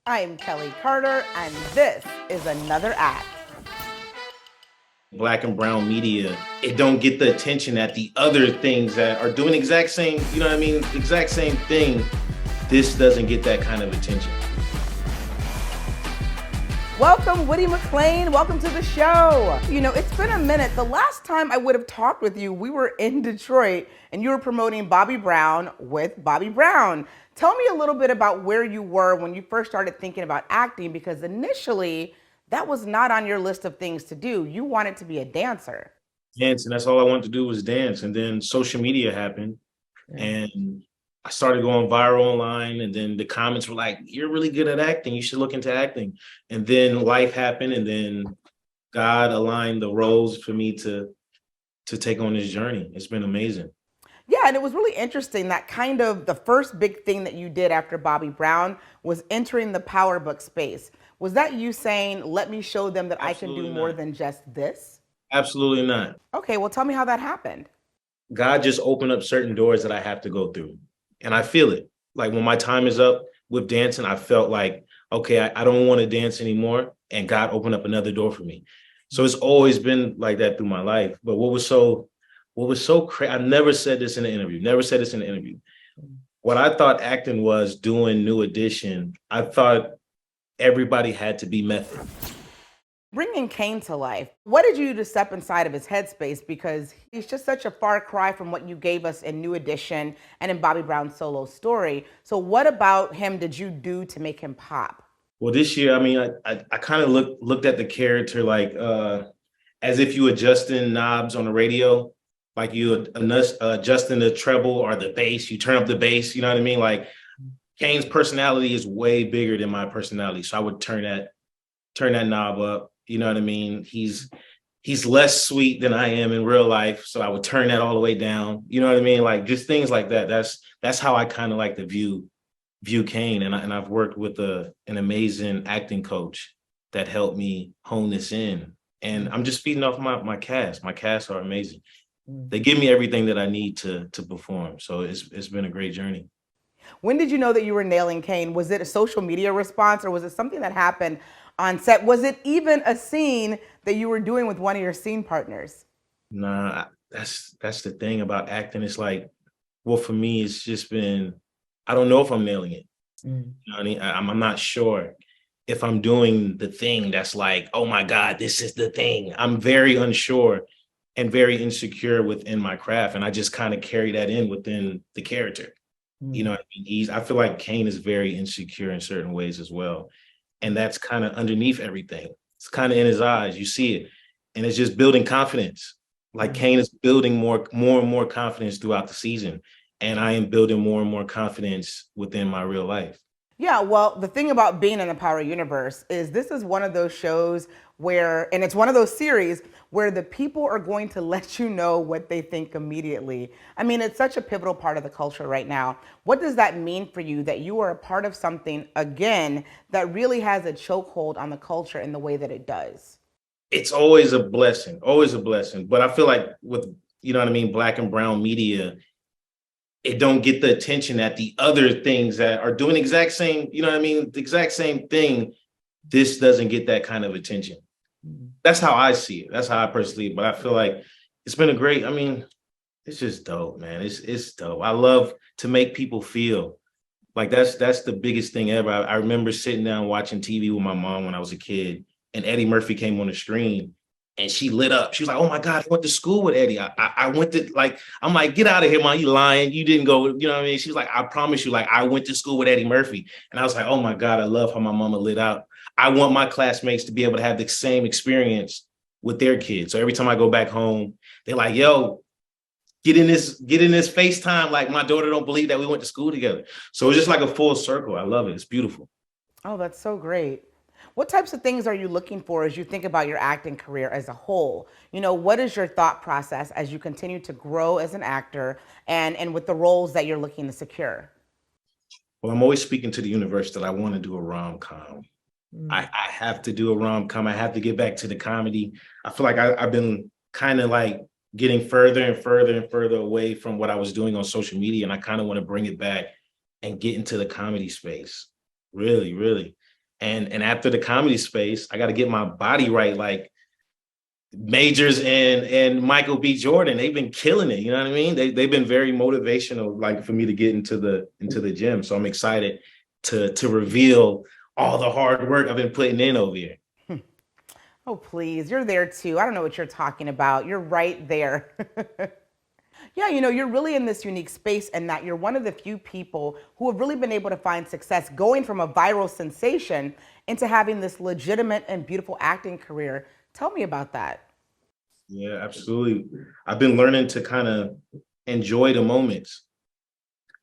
I'm Kelly Carter, and this is Another Act. Black and brown media, it don't get the attention that the other things that are doing exact same, exact same thing. This doesn't get that kind of attention. Welcome, Woody McClain. Welcome to the show. It's been a minute. The last time I would have talked with you, we were in Detroit and you were promoting Bobby Brown with Bobby Brown. Tell me a little bit about where you were when you first started thinking about acting, because initially that was not on your list of things to do. You wanted to be a dancer. Dance, and that's all I wanted to do was dance. And then social media happened, and I started going viral online. And then the comments were like, "You're really good at acting. You should look into acting." And then life happened, and then God aligned the roles for me to take on this journey. It's been amazing. Yeah, and it was really interesting that kind of the first big thing that you did after Bobby Brown was entering the power book space. Was that you saying, let me show them that I can do Absolutely more not. than just this? Absolutely not. Okay, well, tell me how that happened. God just opened up certain doors that I have to go through. And I feel it. Like when my time is up with dancing, I felt like, okay, I don't want to dance anymore. And God opened up another door for me. So it's always been like that through my life. But what was so crazy, I never said this in an interview, never said this in an interview. What I thought acting was doing New Edition, I thought everybody had to be method. Bringing Kane to life, what did you do to step inside of his headspace? Because he's just such a far cry from what you gave us in New Edition and in Bobby Brown's solo story. So, what about him did you do to make him pop? Well, this year, I kind of looked at the character like as if you adjusting knobs on the radio, like you adjusting the treble or the bass, you turn up the bass, you know what I mean? Like Kane's personality is way bigger than my personality. So I would turn that knob up, you know what I mean? He's less sweet than I am in real life. So I would turn that all the way down. You know what I mean? Like just things like that. That's how I kind of like to view Kane. And I've worked with an amazing acting coach that helped me hone this in. And I'm just feeding off my cast. My cast are amazing. They give me everything that I need to perform. So it's been a great journey. When did you know that you were nailing Kane? Was it a social media response or was it something that happened on set? Was it even a scene that you were doing with one of your scene partners? Nah, that's the thing about acting. It's like, well, for me, it's just been, I don't know if I'm nailing it. You know what I mean? I'm not sure if I'm doing the thing that's like, oh my God, this is the thing. I'm very unsure and very insecure within my craft. And I just kind of carry that in within the character. You know what I mean? I feel like Kane is very insecure in certain ways as well. And that's kind of underneath everything. It's kind of in his eyes. You see it. And it's just building confidence. Like Kane is building more and more confidence throughout the season. And I am building more and more confidence within my real life. Yeah, well, the thing about being in the Power Universe is this is one of those shows where, and it's one of those series where the people are going to let you know what they think immediately. I mean, it's such a pivotal part of the culture right now. What does that mean for you that you are a part of something, again, that really has a chokehold on the culture in the way that it does? It's always a blessing, always a blessing. But I feel like with, you know what I mean, black and brown media, it don't get the attention that the other things that are doing exact same, you know what I mean, the exact same thing. This doesn't get that kind of attention. That's how I see it. That's how I personally, but I feel like it's been a great, it's just dope, man. It's dope. I love to make people feel like that's the biggest thing ever. I remember sitting down watching TV with my mom when I was a kid, and Eddie Murphy came on the screen and she lit up. She was like, "Oh my God, I went to school with Eddie. I went to like," I'm like, "Get out of here, mom. You lying. You didn't go." You know what I mean? She was like, "I promise you, like, I went to school with Eddie Murphy." And I was like, "Oh my God, I love how my mama lit out. I want my classmates to be able to have the same experience with their kids." So every time I go back home, they're like, "Yo, get in this FaceTime. Like my daughter don't believe that we went to school together." So it's just like a full circle. I love it. It's beautiful. Oh, that's so great. What types of things are you looking for as you think about your acting career as a whole? What is your thought process as you continue to grow as an actor and with the roles that you're looking to secure? Well, I'm always speaking to the universe that I want to do a rom-com. I have to do a rom-com. I have to get back to the comedy. I feel like I've been kind of like getting further and further and further away from what I was doing on social media. And I kind of want to bring it back and get into the comedy space. Really, really. And after the comedy space, I got to get my body right. Like Majors and Michael B. Jordan, they've been killing it. You know what I mean? They've been very motivational, like for me to get into the gym. So I'm excited to reveal all the hard work I've been putting in over here. Oh, please. You're there too. I don't know what you're talking about. You're right there. Yeah, you're really in this unique space and that you're one of the few people who have really been able to find success going from a viral sensation into having this legitimate and beautiful acting career. Tell me about that. Yeah, absolutely. I've been learning to kind of enjoy the moments,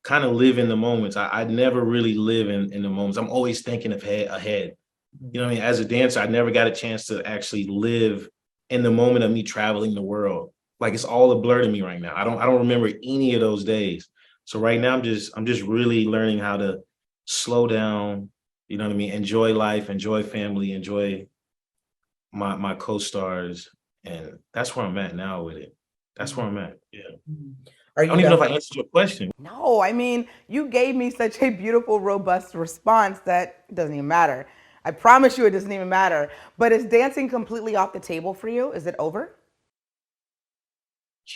kind of live in the moments. I never really live in the moments. I'm always thinking ahead. You know what I mean? As a dancer, I never got a chance to actually live in the moment of me traveling the world. Like it's all a blur to me right now. I don't remember any of those days. So right now I'm just really learning how to slow down, you know what I mean? Enjoy life, enjoy family, enjoy my co-stars. And that's where I'm at now with it. That's where I'm at. Yeah. Are I don't you even know done? if I answered your question. No, I mean, you gave me such a beautiful, robust response that it doesn't even matter. I promise you it doesn't even matter. But is dancing completely off the table for you? Is it over?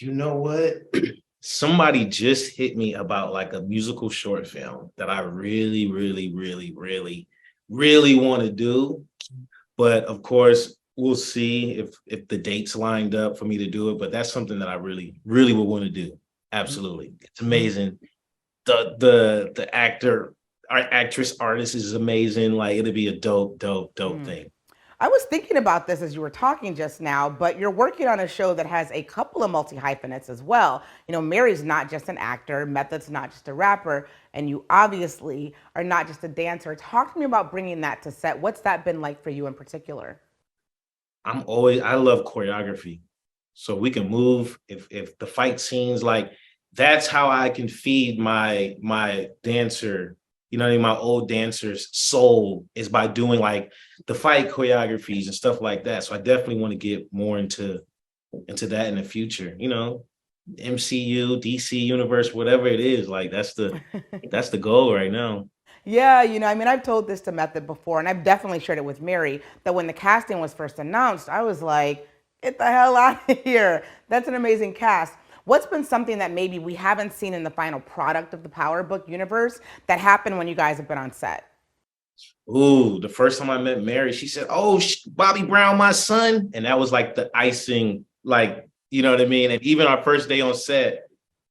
You know what? Somebody just hit me about like a musical short film that I really, really, really, really, really want to do. But of course, we'll see if the dates lined up for me to do it. But that's something that I really, really would want to do. Absolutely. It's amazing. The actor, actress, artist is amazing. Like it'll be a dope, dope, dope thing. I was thinking about this as you were talking just now, but you're working on a show that has a couple of multi hyphenates as well. Mary's not just an actor, Method's not just a rapper, and you obviously are not just a dancer. Talk to me about bringing that to set. What's that been like for you in particular? I love choreography. So we can move if the fight scenes, like that's how I can feed my dancer, you know what I mean, my old dancer's soul is by doing like the fight choreographies and stuff like that. So I definitely want to get more into that in the future, MCU, DC universe, whatever it is, like that's the goal right now. Yeah, I've told this to Method before, and I've definitely shared it with Mary, that when the casting was first announced, I was like, get the hell out of here. That's an amazing cast. What's been something that maybe we haven't seen in the final product of the Power Book universe that happened when you guys have been on set? Ooh, the first time I met Mary, she said, "Oh, Bobby Brown, my son," and that was like the icing, like you know what I mean. And even our first day on set,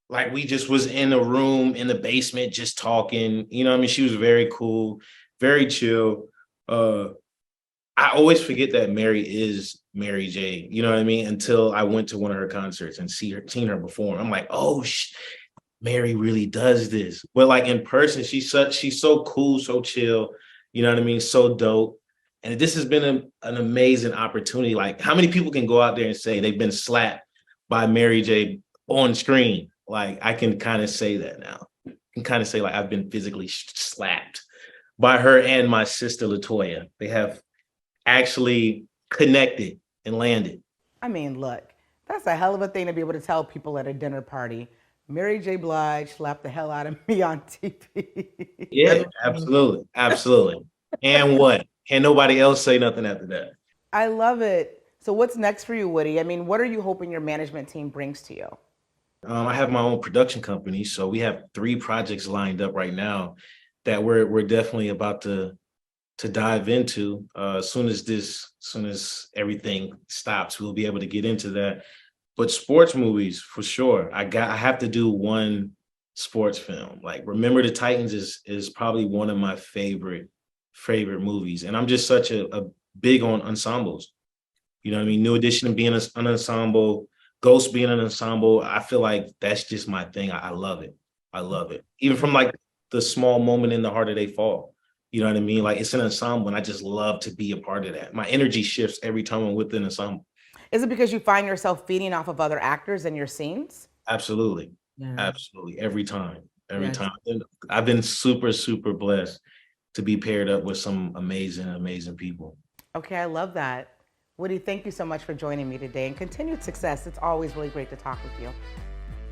like we just was in a room in the basement just talking. You know what I mean? She was very cool, very chill. Uh, I always forget that Mary is Mary J. You know what I mean? Until I went to one of her concerts and seen her perform. I'm like, oh, Mary really does this. But like in person, she's so cool, so chill. You know what I mean? So dope. And this has been an amazing opportunity. Like, how many people can go out there and say they've been slapped by Mary J on screen? Like, I can kind of say that now. I can kind of say like I've been physically slapped by her and my sister Latoya. They have actually connected and landed. I mean, look, that's a hell of a thing to be able to tell people at a dinner party. Mary J. Blige slapped the hell out of me on TV. Yeah, absolutely. Absolutely. And what? Can nobody else say nothing after that? I love it. So, what's next for you, Woody? I mean, what are you hoping your management team brings to you? I have my own production company, so we have 3 projects lined up right now that we're definitely about to dive into. As soon as everything stops, we'll be able to get into that. But sports movies for sure. I have to do one sports film. Like Remember the Titans is probably one of my favorite movies, and I'm just such a big on ensembles. You know what I mean? New Edition being an ensemble, Ghost being an ensemble. I feel like that's just my thing. I love it. I love it. Even from like the small moment in The Harder They Fall. You know what I mean? Like it's an ensemble, and I just love to be a part of that. My energy shifts every time I'm with an ensemble. Is it because you find yourself feeding off of other actors in your scenes? Absolutely. Yeah. Absolutely. Every time. Every Yes. time. And I've been super, super blessed to be paired up with some amazing, amazing people. Okay, I love that. Woody, thank you so much for joining me today and continued success. It's always really great to talk with you.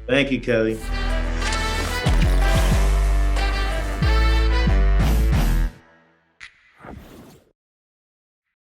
Thank you, Kelly.